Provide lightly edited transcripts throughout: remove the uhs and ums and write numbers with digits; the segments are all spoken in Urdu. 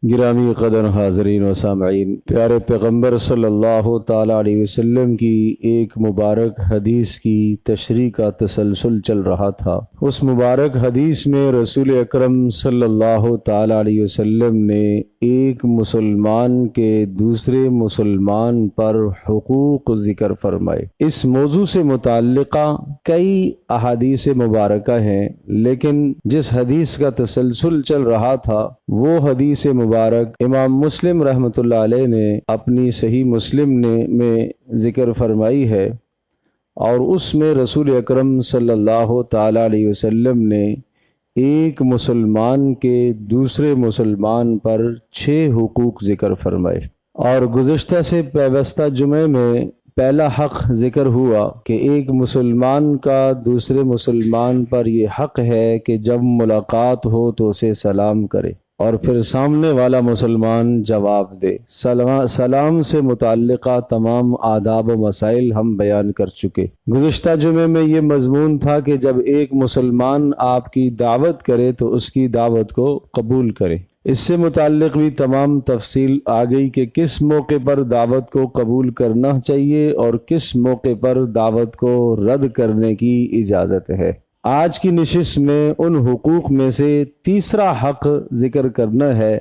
گرامی قدر حاضرین و سامعین، پیارے پیغمبر صلی اللہ تعالیٰ علیہ وسلم کی ایک مبارک حدیث کی تشریح کا تسلسل چل رہا تھا۔ اس مبارک حدیث میں رسول اکرم صلی اللہ تعالیٰ علیہ وسلم نے ایک مسلمان کے دوسرے مسلمان پر حقوق ذکر فرمائے۔ اس موضوع سے متعلقہ کئی احادیث مبارکہ ہیں، لیکن جس حدیث کا تسلسل چل رہا تھا وہ حدیث مبارک امام مسلم رحمۃ اللہ علیہ نے اپنی صحیح مسلم میں ذکر فرمائی ہے، اور اس میں رسول اکرم صلی اللہ تعالیٰ علیہ وسلم نے ایک مسلمان کے دوسرے مسلمان پر 6 حقوق ذکر فرمائے۔ اور گزشتہ سے پیوستہ جمعے میں پہلا حق ذکر ہوا کہ ایک مسلمان کا دوسرے مسلمان پر یہ حق ہے کہ جب ملاقات ہو تو اسے سلام کرے، اور پھر سامنے والا مسلمان جواب دے۔ سلام سے متعلقہ تمام آداب و مسائل ہم بیان کر چکے۔ گزشتہ جمعے میں یہ مضمون تھا کہ جب ایک مسلمان آپ کی دعوت کرے تو اس کی دعوت کو قبول کرے۔ اس سے متعلق بھی تمام تفصیل آ گئی کہ کس موقع پر دعوت کو قبول کرنا چاہیے اور کس موقع پر دعوت کو رد کرنے کی اجازت ہے۔ آج کی نشست میں ان حقوق میں سے تیسرا حق ذکر کرنا ہے۔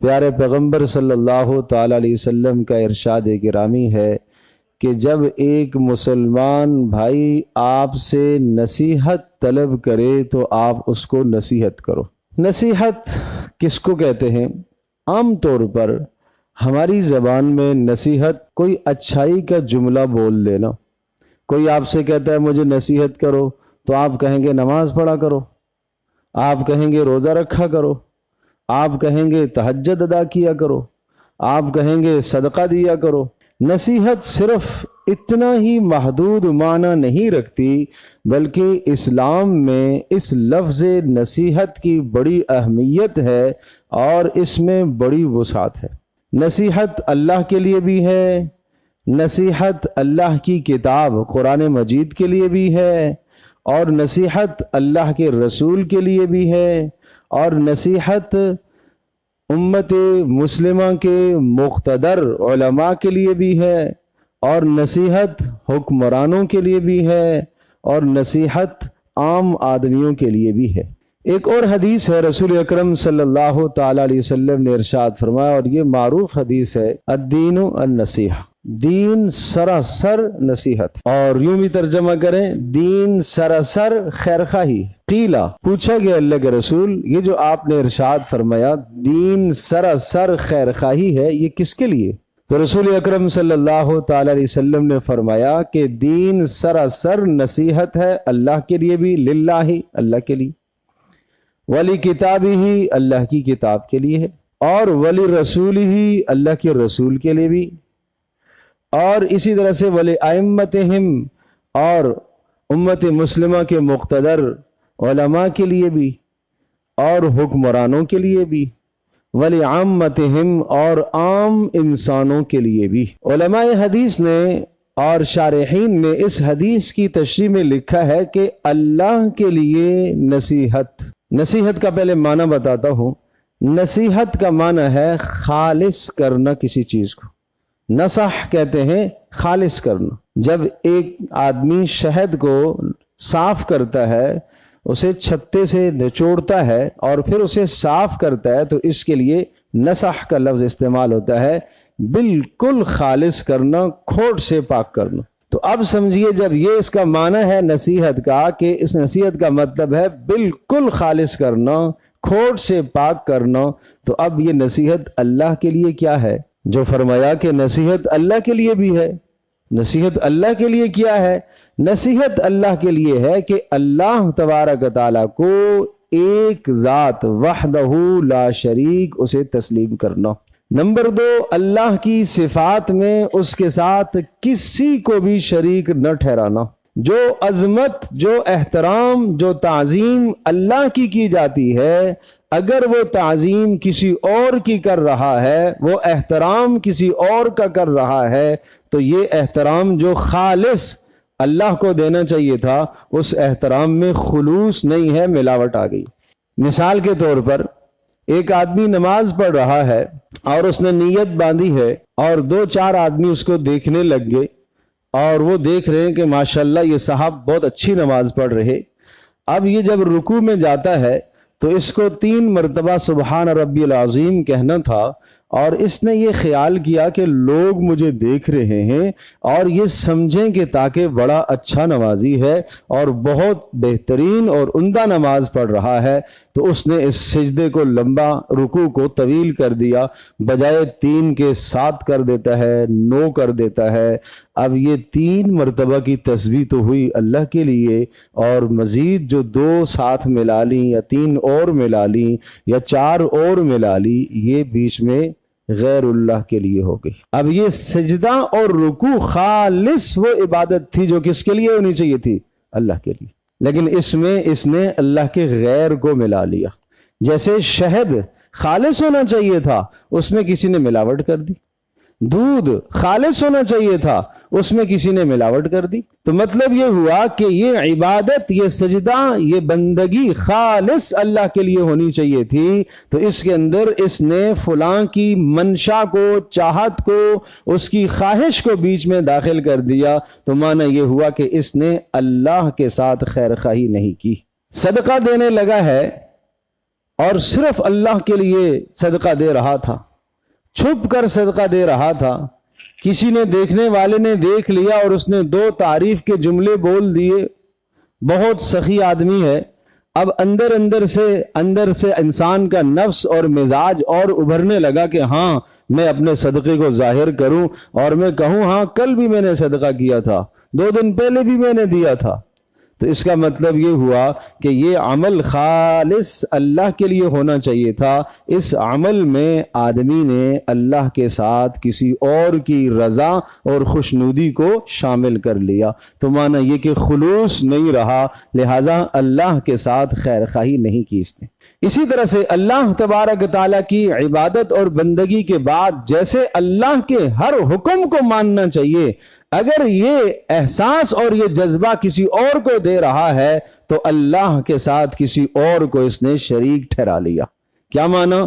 پیارے پیغمبر صلی اللہ تعالیٰ علیہ وسلم کا ارشاد گرامی ہے کہ جب ایک مسلمان بھائی آپ سے نصیحت طلب کرے تو آپ اس کو نصیحت کرو۔ نصیحت کس کو کہتے ہیں؟ عام طور پر ہماری زبان میں نصیحت کوئی اچھائی کا جملہ بول دینا۔ کوئی آپ سے کہتا ہے مجھے نصیحت کرو تو آپ کہیں گے نماز پڑھا کرو، آپ کہیں گے روزہ رکھا کرو، آپ کہیں گے تہجد ادا کیا کرو، آپ کہیں گے صدقہ دیا کرو۔ نصیحت صرف اتنا ہی محدود معنی نہیں رکھتی، بلکہ اسلام میں اس لفظ نصیحت کی بڑی اہمیت ہے اور اس میں بڑی وسعت ہے۔ نصیحت اللہ کے لیے بھی ہے، نصیحت اللہ کی کتاب قرآن مجید کے لیے بھی ہے، اور نصیحت اللہ کے رسول کے لیے بھی ہے، اور نصیحت امت مسلمہ کے مقتدر علماء کے لیے بھی ہے، اور نصیحت حکمرانوں کے لیے بھی ہے، اور نصیحت عام آدمیوں کے لیے بھی ہے۔ ایک اور حدیث ہے، رسول اکرم صلی اللہ تعالیٰ علیہ وسلم نے ارشاد فرمایا، اور یہ معروف حدیث ہے، الدین النصیحہ، دین سراسر نصیحت، اور یوں بھی ترجمہ کریں دین سراسر خیرخواہی۔ قیلا، پوچھا گیا اللہ کے رسول، یہ جو آپ نے ارشاد فرمایا دین سراسر خیرخواہی ہے، یہ کس کے لیے؟ تو رسول اکرم صلی اللہ تعالی علیہ وسلم نے فرمایا کہ دین سراسر نصیحت ہے اللہ کے لیے بھی، للہ، اللہ کے لیے، ولی کتابی ہی، اللہ کی کتاب کے لیے ہے، اور ولی رسول ہی، اللہ کے رسول کے لیے بھی، اور اسی طرح سے ولی ائمتہم، اور امت مسلمہ کے مقتدر علماء کے لیے بھی، اور حکمرانوں کے لیے بھی، ولی عامتہم، اور عام انسانوں کے لیے بھی۔ علماء حدیث نے اور شارحین نے اس حدیث کی تشریح میں لکھا ہے کہ اللہ کے لیے نصیحت۔ نصیحت کا پہلے معنی بتاتا ہوں۔ نصیحت کا معنی ہے خالص کرنا کسی چیز کو۔ نصح کہتے ہیں خالص کرنا۔ جب ایک آدمی شہد کو صاف کرتا ہے، اسے چھتے سے نچوڑتا ہے اور پھر اسے صاف کرتا ہے، تو اس کے لیے نصح کا لفظ استعمال ہوتا ہے، بالکل خالص کرنا، کھوٹ سے پاک کرنا۔ تو اب سمجھیے جب یہ اس کا معنی ہے نصیحت کا، کہ اس نصیحت کا مطلب ہے بالکل خالص کرنا، کھوٹ سے پاک کرنا، تو اب یہ نصیحت اللہ کے لیے کیا ہے؟ جو فرمایا کہ نصیحت اللہ کے لیے بھی ہے۔ نصیحت اللہ کے لیے کیا ہے؟ نصیحت اللہ کے لیے ہے کہ اللہ تبارک و تعالیٰ کو ایک ذات وحدہ لا شریک اسے تسلیم کرنا۔ نمبر 2، اللہ کی صفات میں اس کے ساتھ کسی کو بھی شریک نہ ٹھہرانا۔ جو عظمت، جو احترام، جو تعظیم اللہ کی جاتی ہے، اگر وہ تعظیم کسی اور کی کر رہا ہے، وہ احترام کسی اور کا کر رہا ہے، تو یہ احترام جو خالص اللہ کو دینا چاہیے تھا، اس احترام میں خلوص نہیں ہے، ملاوٹ آ گئی۔ مثال کے طور پر ایک آدمی نماز پڑھ رہا ہے اور اس نے نیت باندھی ہے اور 2-4 آدمی اس کو دیکھنے لگ گئے اور وہ دیکھ رہے ہیں کہ ماشاءاللہ یہ صاحب بہت اچھی نماز پڑھ رہے. اب یہ جب رکوع میں جاتا ہے تو اس کو 3 مرتبہ سبحان ربی العظیم کہنا تھا اور اس نے یہ خیال کیا کہ لوگ مجھے دیکھ رہے ہیں اور یہ سمجھیں کہ تاکہ بڑا اچھا نمازی ہے اور بہت بہترین اور عمدہ نماز پڑھ رہا ہے، تو اس نے اس سجدے کو لمبا، رکوع کو طویل کر دیا، بجائے 3 کے 7 کر دیتا ہے، 9 کر دیتا ہے. اب یہ 3 مرتبہ کی تسبیح تو ہوئی اللہ کے لیے، اور مزید جو 2 ساتھ ملا لی یا 3 اور ملا لی یا 4 اور ملا لی، یہ بیچ میں غیر اللہ کے لیے ہو گئی. اب یہ سجدہ اور رکوع خالص وہ عبادت تھی جو کس کے لیے ہونی چاہیے تھی؟ اللہ کے لیے، لیکن اس میں اس نے اللہ کے غیر کو ملا لیا. جیسے شہد خالص ہونا چاہیے تھا، اس میں کسی نے ملاوٹ کر دی. دودھ خالص ہونا چاہیے تھا، اس میں کسی نے ملاوٹ کر دی. تو مطلب یہ ہوا کہ یہ عبادت، یہ سجدہ، یہ بندگی خالص اللہ کے لیے ہونی چاہیے تھی، تو اس کے اندر اس نے فلاں کی منشا کو، چاہت کو، اس کی خواہش کو بیچ میں داخل کر دیا. تو معنی یہ ہوا کہ اس نے اللہ کے ساتھ خیر خواہی نہیں کی. صدقہ دینے لگا ہے اور صرف اللہ کے لیے صدقہ دے رہا تھا، چھپ کر صدقہ دے رہا تھا. کسی نے، دیکھنے والے نے دیکھ لیا اور اس نے 2 تعریف کے جملے بول دیے، بہت سخی آدمی ہے. اب اندر سے انسان کا نفس اور مزاج اور ابھرنے لگا کہ ہاں میں اپنے صدقے کو ظاہر کروں اور میں کہوں ہاں کل بھی میں نے صدقہ کیا تھا، 2 دن پہلے بھی میں نے دیا تھا. تو اس کا مطلب یہ ہوا کہ یہ عمل خالص اللہ کے لیے ہونا چاہیے تھا. اس عمل میں آدمی نے اللہ کے ساتھ کسی اور کی رضا اور خوشنودی کو شامل کر لیا. تو معنی یہ کہ خلوص نہیں رہا، لہٰذا اللہ کے ساتھ خیر خواہی نہیں کی اس نے. اسی طرح سے اللہ تبارک تعالیٰ کی عبادت اور بندگی کے بعد جیسے اللہ کے ہر حکم کو ماننا چاہیے، اگر یہ احساس اور یہ جذبہ کسی اور کو دے رہا ہے تو اللہ کے ساتھ کسی اور کو اس نے شریک ٹھہرا لیا. کیا معنی؟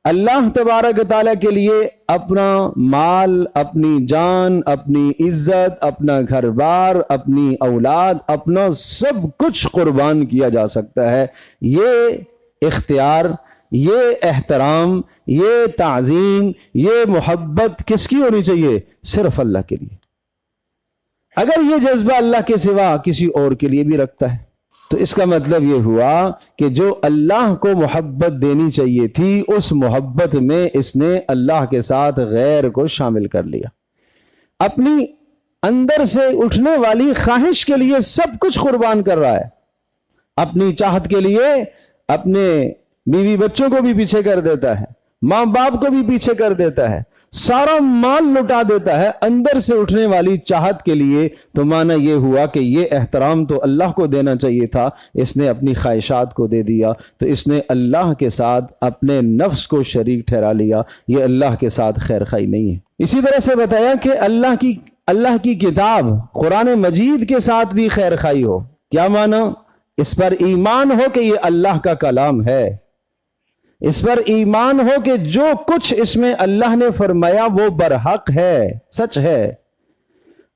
اللہ تبارک تعالیٰ کے لیے اپنا مال، اپنی جان، اپنی عزت، اپنا گھر بار، اپنی اولاد، اپنا سب کچھ قربان کیا جا سکتا ہے. یہ اختیار، یہ احترام، یہ تعظیم، یہ محبت کس کی ہونی چاہیے؟ صرف اللہ کے لیے. اگر یہ جذبہ اللہ کے سوا کسی اور کے لیے بھی رکھتا ہے تو اس کا مطلب یہ ہوا کہ جو اللہ کو محبت دینی چاہیے تھی اس محبت میں اس نے اللہ کے ساتھ غیر کو شامل کر لیا. اپنی اندر سے اٹھنے والی خواہش کے لیے سب کچھ قربان کر رہا ہے. اپنی چاہت کے لیے اپنے بیوی بچوں کو بھی پیچھے کر دیتا ہے، ماں باپ کو بھی پیچھے کر دیتا ہے، سارا مال لٹا دیتا ہے اندر سے اٹھنے والی چاہت کے لیے. تو معنی یہ ہوا کہ یہ احترام تو اللہ کو دینا چاہیے تھا، اس نے اپنی خواہشات کو دے دیا. تو اس نے اللہ کے ساتھ اپنے نفس کو شریک ٹھہرا لیا. یہ اللہ کے ساتھ خیر خواہی نہیں ہے. اسی طرح سے بتایا کہ اللہ کی کتاب قرآن مجید کے ساتھ بھی خیر خواہی ہو. کیا معنی؟ اس پر ایمان ہو کہ یہ اللہ کا کلام ہے، اس پر ایمان ہو کہ جو کچھ اس میں اللہ نے فرمایا وہ برحق ہے، سچ ہے.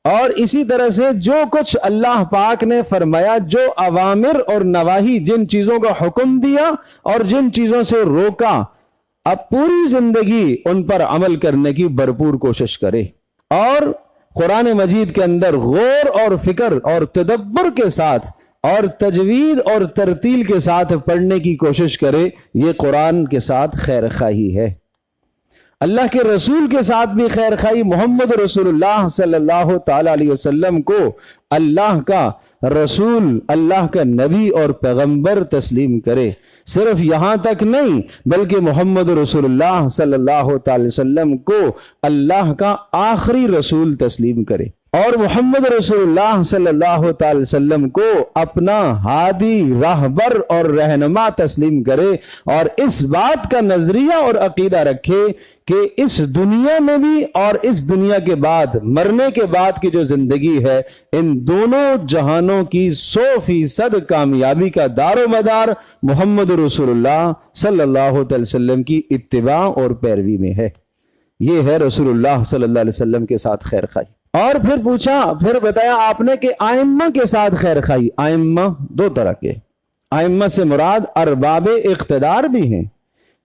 اور اسی طرح سے جو کچھ اللہ پاک نے فرمایا، جو اوامر اور نواہی، جن چیزوں کا حکم دیا اور جن چیزوں سے روکا، اب پوری زندگی ان پر عمل کرنے کی بھرپور کوشش کرے. اور قرآن مجید کے اندر غور اور فکر اور تدبر کے ساتھ اور تجوید اور ترتیل کے ساتھ پڑھنے کی کوشش کرے. یہ قرآن کے ساتھ خیر خواہی ہے. اللہ کے رسول کے ساتھ بھی خیر خواہی. محمد رسول اللہ صلی اللہ تعالی علیہ وسلم کو اللہ کا رسول، اللہ کا نبی اور پیغمبر تسلیم کرے. صرف یہاں تک نہیں بلکہ محمد رسول اللہ صلی اللہ تعالی وسلم کو اللہ کا آخری رسول تسلیم کرے. اور محمد رسول اللہ صلی اللہ تعالی وسلم کو اپنا ہادی، راہبر اور رہنما تسلیم کرے، اور اس بات کا نظریہ اور عقیدہ رکھے کہ اس دنیا میں بھی اور اس دنیا کے بعد، مرنے کے بعد کی جو زندگی ہے، ان دونوں جہانوں کی 100% کامیابی کا دار و مدار محمد رسول اللہ صلی اللہ تعالی وسلم کی اتباع اور پیروی میں ہے۔ یہ ہے رسول اللہ صلی اللہ علیہ وسلم کے ساتھ خیر خواہی۔ اور پھر بتایا آپ نے کہ آئمہ کے ساتھ خیر خواہی۔ آئمہ دو طرح کے، آئمہ سے مراد ارباب اقتدار بھی ہیں،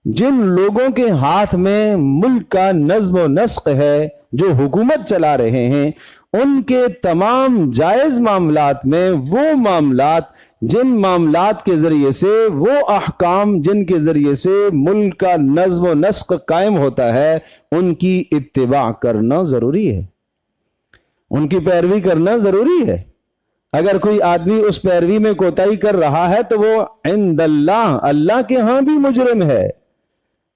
جن لوگوں کے ہاتھ میں ملک کا نظم و نسق ہے، جو حکومت چلا رہے ہیں، ان کے تمام جائز معاملات میں وہ معاملات جن معاملات کے ذریعے سے، وہ احکام جن کے ذریعے سے ملک کا نظم و نسق قائم ہوتا ہے، ان کی اتباع کرنا ضروری ہے، ان کی پیروی کرنا ضروری ہے۔ اگر کوئی آدمی اس پیروی میں کوتاہی کر رہا ہے تو وہ عند اللہ، اللہ کے ہاں بھی مجرم ہے۔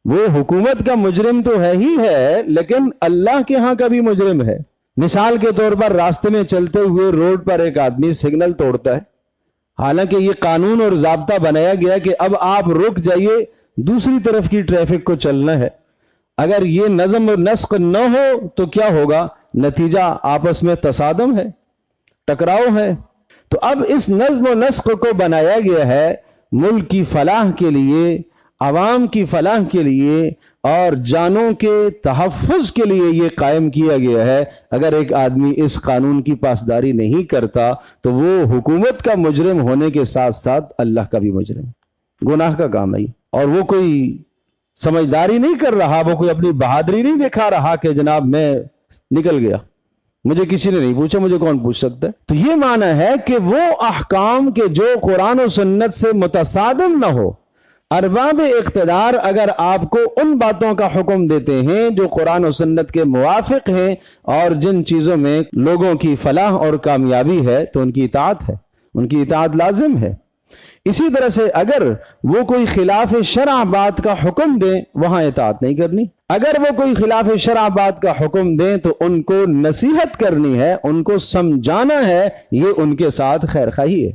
وہ حکومت کا مجرم تو ہے ہی ہے، لیکن اللہ کے ہاں کا بھی مجرم ہے۔ مثال کے طور پر راستے میں چلتے ہوئے روڈ پر ایک آدمی سگنل توڑتا ہے، حالانکہ یہ قانون اور ضابطہ بنایا گیا کہ اب آپ رک جائیے، دوسری طرف کی ٹریفک کو چلنا ہے۔ اگر یہ نظم و نسق نہ ہو تو کیا ہوگا؟ نتیجہ آپس میں تصادم ہے، ٹکراؤ ہے۔ تو اب اس نظم و نسق کو بنایا گیا ہے ملک کی فلاح کے لیے، عوام کی فلاح کے لیے اور جانوں کے تحفظ کے لیے یہ قائم کیا گیا ہے۔ اگر ایک آدمی اس قانون کی پاسداری نہیں کرتا تو وہ حکومت کا مجرم ہونے کے ساتھ ساتھ اللہ کا بھی مجرم، گناہ کا کام ہے۔ اور وہ کوئی سمجھداری نہیں کر رہا، وہ کوئی اپنی بہادری نہیں دکھا رہا کہ جناب میں نکل گیا، مجھے کسی نے نہیں پوچھا، مجھے کون پوچھ سکتا ہے۔ تو یہ معنی ہے کہ وہ احکام کے جو قرآن و سنت سے متصادم نہ ہو۔ ارباب اقتدار اگر آپ کو ان باتوں کا حکم دیتے ہیں جو قرآن و سنت کے موافق ہیں اور جن چیزوں میں لوگوں کی فلاح اور کامیابی ہے، تو ان کی اطاعت ہے، ان کی اطاعت لازم ہے۔ اسی طرح سے اگر وہ کوئی خلاف شرع بات کا حکم دیں، وہاں اطاعت نہیں کرنی۔ اگر وہ کوئی خلاف شرع بات کا حکم دیں تو ان کو نصیحت کرنی ہے، ان کو سمجھانا ہے، یہ ان کے ساتھ خیر خواہی ہے۔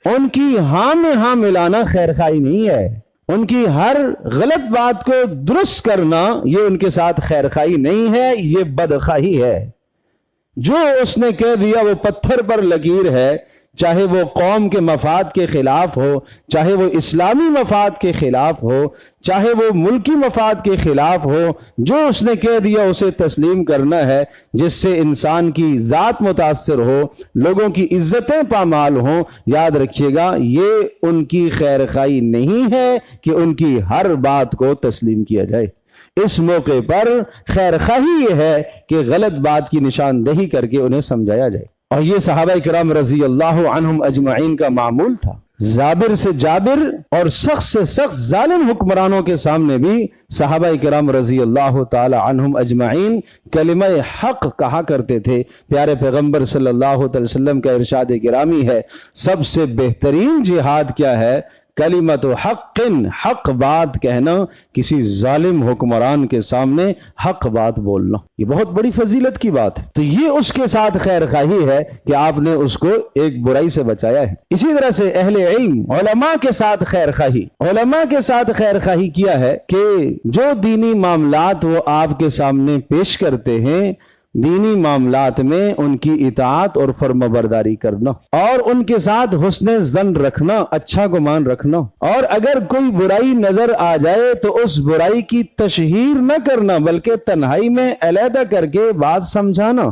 ان کی ہاں میں ہاں ملانا خیر خواہی نہیں ہے، ان کی ہر غلط بات کو درست کرنا یہ ان کے ساتھ خیر خواہی نہیں ہے، یہ بدخواہی ہے۔ جو اس نے کہہ دیا وہ پتھر پر لکیر ہے، چاہے وہ قوم کے مفاد کے خلاف ہو، چاہے وہ اسلامی مفاد کے خلاف ہو، چاہے وہ ملکی مفاد کے خلاف ہو، جو اس نے کہہ دیا اسے تسلیم کرنا ہے، جس سے انسان کی ذات متاثر ہو، لوگوں کی عزتیں پامال ہوں۔ یاد رکھیے گا، یہ ان کی خیر خواہی نہیں ہے کہ ان کی ہر بات کو تسلیم کیا جائے۔ اس موقع پر خیر خواہی یہ ہے کہ غلط بات کی نشاندہی کر کے انہیں سمجھایا جائے، اور یہ صحابہ کرام رضی اللہ عنہم اجمعین کا معمول تھا۔ جابر سے جابر اور سخت سے سخت ظالم حکمرانوں کے سامنے بھی صحابہ کرام رضی اللہ تعالی عنہم اجمعین کلمہ حق کہا کرتے تھے۔ پیارے پیغمبر صلی اللہ علیہ وسلم کا ارشاد گرامی ہے، سب سے بہترین جہاد کیا ہے؟ کلمت حق، حق بات کہنا، کسی ظالم حکمران کے سامنے حق بات بولنا، یہ بہت بڑی فضیلت کی بات ہے۔ تو یہ اس کے ساتھ خیر خواہی ہے کہ آپ نے اس کو ایک برائی سے بچایا ہے۔ اسی طرح سے اہل علم، علماء کے ساتھ خیر خواہی، علماء کے ساتھ خیر خواہی کیا ہے کہ جو دینی معاملات وہ آپ کے سامنے پیش کرتے ہیں، دینی معاملات میں ان کی اطاعت اور فرما برداری کرنا، اور ان کے ساتھ حسن ظن رکھنا، اچھا گمان رکھنا، اور اگر کوئی برائی نظر آ جائے تو اس برائی کی تشہیر نہ کرنا، بلکہ تنہائی میں علیحدہ کر کے بات سمجھانا،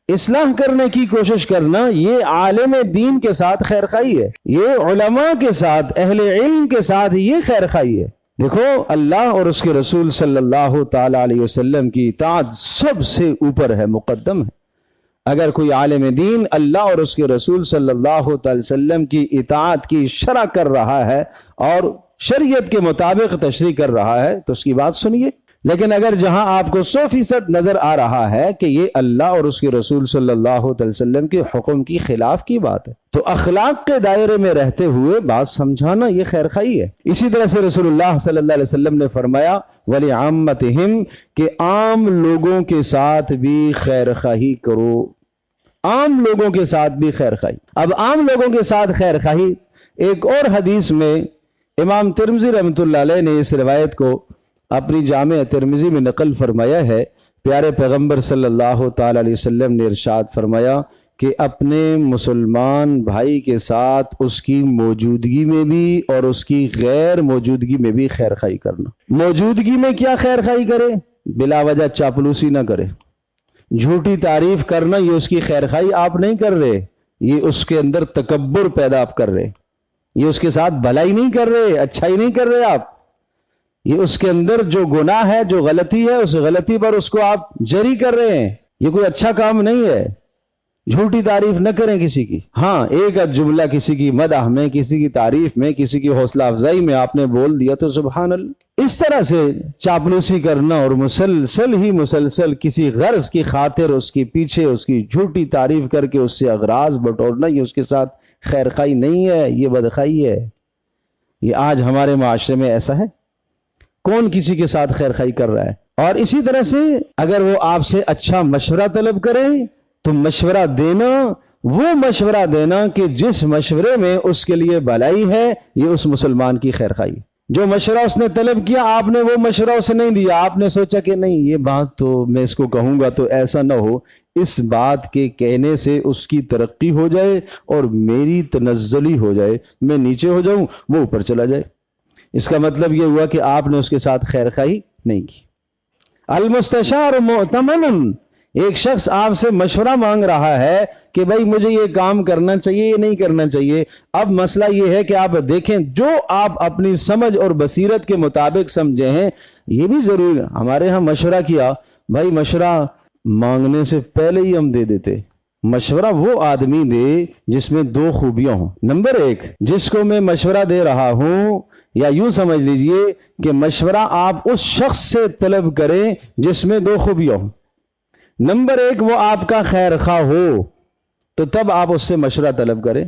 اصلاح کرنے کی کوشش کرنا، یہ عالم دین کے ساتھ خیر خواہی ہے، یہ علماء کے ساتھ، اہل علم کے ساتھ یہ خیر خواہی ہے۔ دیکھو، اللہ اور اس کے رسول صلی اللہ تعالی علیہ وسلم کی اطاعت سب سے اوپر ہے، مقدم ہے۔ اگر کوئی عالم دین اللہ اور اس کے رسول صلی اللہ تعالی وسلم کی اطاعت کی شرح کر رہا ہے اور شریعت کے مطابق تشریح کر رہا ہے تو اس کی بات سنیے، لیکن اگر جہاں آپ کو 100% نظر آ رہا ہے کہ یہ اللہ اور اس کے رسول صلی اللہ علیہ وسلم کے حکم کی خلاف کی بات ہے تو اخلاق کے دائرے میں رہتے ہوئے بات سمجھانا یہ خیر خواہی ہے۔ اسی طرح سے رسول اللہ صلی اللہ علیہ وسلم نے فرمایا وَلِعَامَّتِهِمْ کہ عام لوگوں کے ساتھ بھی خیر خواہی کرو، عام لوگوں کے ساتھ بھی خیر خواہی۔ اب عام لوگوں کے ساتھ خیر خواہی، ایک اور حدیث میں امام ترمذی رحمۃ اللہ علیہ نے اس روایت کو اپنی جامع ترمذی میں نقل فرمایا ہے۔ پیارے پیغمبر صلی اللہ تعالی علیہ وسلم نے ارشاد فرمایا کہ اپنے مسلمان بھائی کے ساتھ اس کی موجودگی میں بھی اور اس کی غیر موجودگی میں بھی خیر خواہی کرنا۔ موجودگی میں کیا خیر خواہی کرے؟ بلا وجہ چاپلوسی نہ کرے، جھوٹی تعریف کرنا یہ اس کی خیر خواہی آپ نہیں کر رہے، یہ اس کے اندر تکبر پیدا آپ کر رہے، یہ اس کے ساتھ بھلائی نہیں کر رہے، اچھائی نہیں کر رہے آپ، یہ اس کے اندر جو گناہ ہے، جو غلطی ہے، اس غلطی پر اس کو آپ جری کر رہے ہیں، یہ کوئی اچھا کام نہیں ہے۔ جھوٹی تعریف نہ کریں کسی کی، ہاں ایک جملہ کسی کی مدح میں، کسی کی تعریف میں، کسی کی حوصلہ افزائی میں آپ نے بول دیا تو سبحان اللہ۔ اس طرح سے چاپلوسی کرنا اور مسلسل کسی غرض کی خاطر اس کے پیچھے اس کی جھوٹی تعریف کر کے اس سے اغراض بٹورنا، یہ اس کے ساتھ خیر خواہی نہیں ہے، یہ بدخواہی ہے۔ یہ آج ہمارے معاشرے میں ایسا ہے، کون کسی کے ساتھ خیر خواہی کر رہا ہے؟ اور اسی طرح سے اگر وہ آپ سے اچھا مشورہ طلب کرے تو مشورہ دینا، وہ مشورہ دینا کہ جس مشورے میں اس کے لیے بھلائی ہے، یہ اس مسلمان کی خیر خواہی۔ جو مشورہ اس نے طلب کیا، آپ نے وہ مشورہ اسے نہیں دیا، آپ نے سوچا کہ نہیں یہ بات تو میں اس کو کہوں گا تو ایسا نہ ہو، اس بات کے کہنے سے اس کی ترقی ہو جائے اور میری تنزلی ہو جائے، میں نیچے ہو جاؤں وہ اوپر چلا جائے، اس کا مطلب یہ ہوا کہ آپ نے اس کے ساتھ خیر خواہی نہیں کی۔ المستشار مؤتمن، ایک شخص آپ سے مشورہ مانگ رہا ہے کہ بھائی مجھے یہ کام کرنا چاہیے، یہ نہیں کرنا چاہیے۔ اب مسئلہ یہ ہے کہ آپ دیکھیں جو آپ اپنی سمجھ اور بصیرت کے مطابق سمجھے ہیں، یہ بھی ضرور ہمارے ہاں مشورہ کیا، بھائی مشورہ مانگنے سے پہلے ہی ہم دے دیتے۔ مشورہ وہ آدمی دے جس میں دو خوبیاں ہوں۔ نمبر ایک، جس کو میں مشورہ دے رہا ہوں، یا یوں سمجھ لیجئے کہ مشورہ آپ اس شخص سے طلب کریں جس میں دو خوبیاں ہوں۔ نمبر ایک، وہ آپ کا خیر خواہ ہو تو تب آپ اس سے مشورہ طلب کریں۔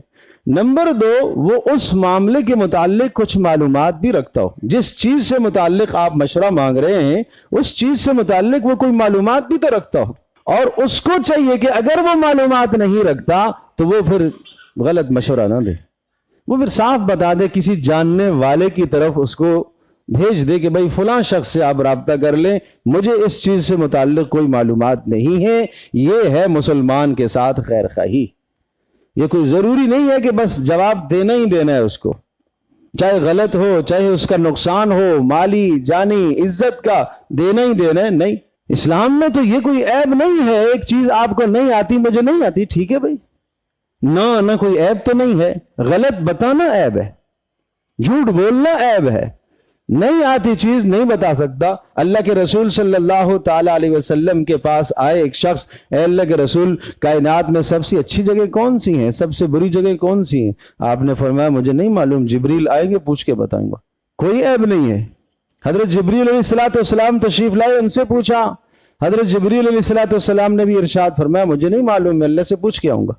نمبر دو، وہ اس معاملے کے متعلق کچھ معلومات بھی رکھتا ہو، جس چیز سے متعلق آپ مشورہ مانگ رہے ہیں اس چیز سے متعلق وہ کوئی معلومات بھی تو رکھتا ہو، اور اس کو چاہیے کہ اگر وہ معلومات نہیں رکھتا تو وہ پھر غلط مشورہ نہ دے، وہ پھر صاف بتا دے، کسی جاننے والے کی طرف اس کو بھیج دے کہ بھائی فلاں شخص سے آپ رابطہ کر لیں، مجھے اس چیز سے متعلق کوئی معلومات نہیں ہے۔ یہ ہے مسلمان کے ساتھ خیر خواہی۔ یہ کوئی ضروری نہیں ہے کہ بس جواب دینا ہی دینا ہے اس کو، چاہے غلط ہو، چاہے اس کا نقصان ہو، مالی جانی عزت کا، دینا ہی دینا ہے۔ نہیں، اسلام میں تو یہ کوئی عیب نہیں ہے، ایک چیز آپ کو نہیں آتی، مجھے نہیں آتی، ٹھیک ہے بھائی، نہ کوئی عیب تو نہیں ہے۔ غلط بتانا عیب ہے، جھوٹ بولنا عیب ہے، نہیں آتی چیز نہیں بتا سکتا۔ اللہ کے رسول صلی اللہ تعالی علیہ وسلم کے پاس آئے ایک شخص، اے اللہ کے رسول، کائنات میں سب سے اچھی جگہ کون سی ہیں، سب سے بری جگہ کون سی ہیں؟ آپ نے فرمایا مجھے نہیں معلوم، جبریل آئیں گے پوچھ کے بتائیں گا۔ کوئی عیب نہیں ہے۔ حضرت جبریل علیہ السلام تشریف لائے، ان سے پوچھا، حضرت جبریل علیہ السلام نے بھی ارشاد فرمایا مجھے نہیں معلوم، میں اللہ سے پوچھ کے آؤں گا،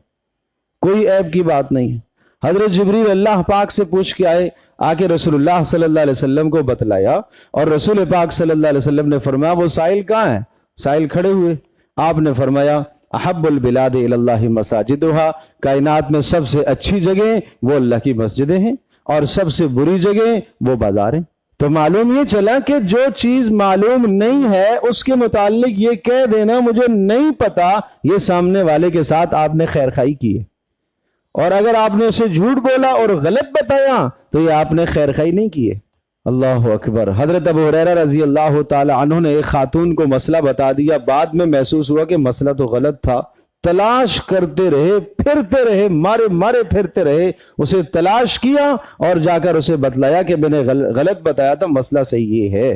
کوئی عیب کی بات نہیں ہے۔ حضرت جبریل اللہ پاک سے پوچھ کے آئے، آ کے رسول اللہ صلی اللہ علیہ وسلم کو بتلایا، اور رسول پاک صلی اللہ علیہ وسلم نے فرمایا وہ سائل کہاں ہے؟ سائل کھڑے ہوئے۔ آپ نے فرمایا احب البلاد الی اللہ مساجدہا، کائنات میں سب سے اچھی جگہ وہ اللہ کی مسجدیں ہیں، اور سب سے بری جگہ وہ بازار ہیں۔ تو معلوم یہ چلا کہ جو چیز معلوم نہیں ہے اس کے متعلق یہ کہہ دینا مجھے نہیں پتا، یہ سامنے والے کے ساتھ آپ نے خیر خواہی کی ہے، اور اگر آپ نے اسے جھوٹ بولا اور غلط بتایا تو یہ آپ نے خیر خواہی نہیں کی ہے۔ اللہ اکبر۔ حضرت ابو ہریرہ رضی اللہ تعالی عنہ نے ایک خاتون کو مسئلہ بتا دیا، بعد میں محسوس ہوا کہ مسئلہ تو غلط تھا، تلاش کرتے رہے، پھرتے رہے، مارے پھرتے رہے، اسے تلاش کیا اور جا کر اسے بتلایا کہ میں نے غلط بتایا تھا، مسئلہ صحیح یہ ہے۔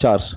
400?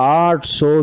800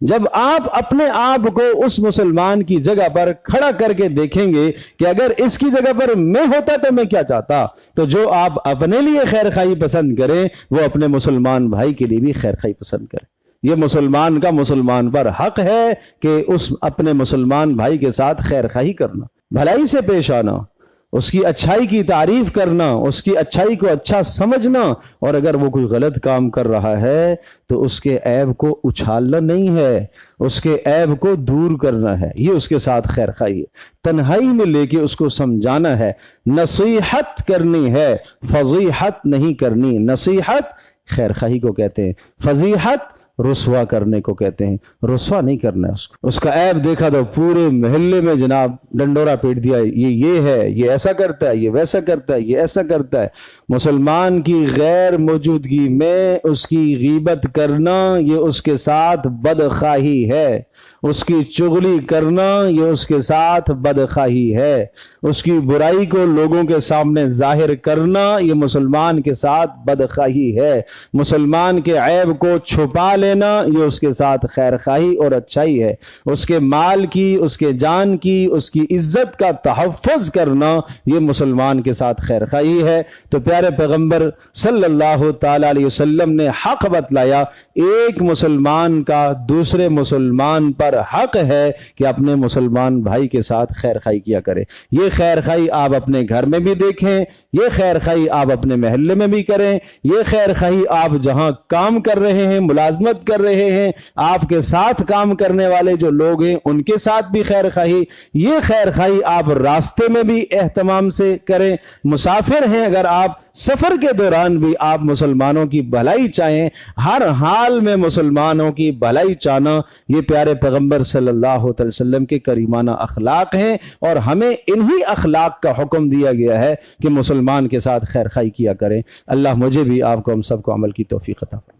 جب آپ اپنے آپ کو اس مسلمان کی جگہ پر کھڑا کر کے دیکھیں گے کہ اگر اس کی جگہ پر میں ہوتا تو میں کیا چاہتا، تو جو آپ اپنے لیے خیر خواہی پسند کریں وہ اپنے مسلمان بھائی کے لیے بھی خیر خواہی پسند کریں۔ یہ مسلمان کا مسلمان پر حق ہے کہ اس اپنے مسلمان بھائی کے ساتھ خیر خواہی کرنا، بھلائی سے پیش آنا، اس کی اچھائی کی تعریف کرنا، اس کی اچھائی کو اچھا سمجھنا، اور اگر وہ کوئی غلط کام کر رہا ہے تو اس کے عیب کو اچھالنا نہیں ہے، اس کے عیب کو دور کرنا ہے، یہ اس کے ساتھ خیر خواہی ہے۔ تنہائی میں لے کے اس کو سمجھانا ہے، نصیحت کرنی ہے، فضیحت نہیں کرنی۔ نصیحت خیر خواہی کو کہتے ہیں، فضیحت رسوا کرنے کو کہتے ہیں۔ رسوا نہیں کرنا ہے، اس کا عیب دیکھا تو پورے محلے میں جناب ڈنڈورا پیٹ دیا، یہ ہے، یہ ایسا کرتا ہے، یہ ویسا کرتا ہے، یہ ایسا کرتا ہے۔ مسلمان کی غیر موجودگی میں اس کی غیبت کرنا یہ اس کے ساتھ بدخواہی ہے، اس کی چغلی کرنا یہ اس کے ساتھ بدخواہی ہے، اس کی برائی کو لوگوں کے سامنے ظاہر کرنا یہ مسلمان کے ساتھ بدخواہی ہے، مسلمان کے عیب کو چھپا لینا یہ اس کے ساتھ خیر خواہی اور اچھائی ہے، اس کے مال کی، اس کے جان کی، اس کی عزت کا تحفظ کرنا یہ مسلمان کے ساتھ خیر خواہی ہے۔ تو پیارے پیغمبر صلی اللہ تعالی علیہ وسلم نے حق بتلایا، ایک مسلمان کا دوسرے مسلمان پر حق ہے کہ اپنے مسلمان بھائی کے ساتھ خیر خواہی کیا کرے۔ یہ خیر خواہی آپ اپنے گھر میں بھی دیکھیں، یہ خیر خواہی آپ اپنے محلے میں بھی کریں، یہ خیر خواہی آپ جہاں کام کر رہے ہیں، ملازمت کر رہے ہیں، آپ کے ساتھ کام کرنے والے جو لوگ ہیں ان کے ساتھ بھی خیر خواہی، یہ خیر خواہی آپ راستے میں بھی اہتمام سے کریں۔ مسافر ہیں اگر آپ، سفر کے دوران بھی آپ مسلمانوں کی بھلائی چاہیں، ہر حال میں مسلمانوں کی بھلائی چاہنا یہ پیارے پیغمبر صلی اللہ علیہ وسلم کے کریمانہ اخلاق ہیں، اور ہمیں انہی اخلاق کا حکم دیا گیا ہے کہ مسلمان کے ساتھ خیر خواہی کیا کریں۔ اللہ مجھے بھی، آپ کو، ہم سب کو عمل کی توفیق عطا فرمائے۔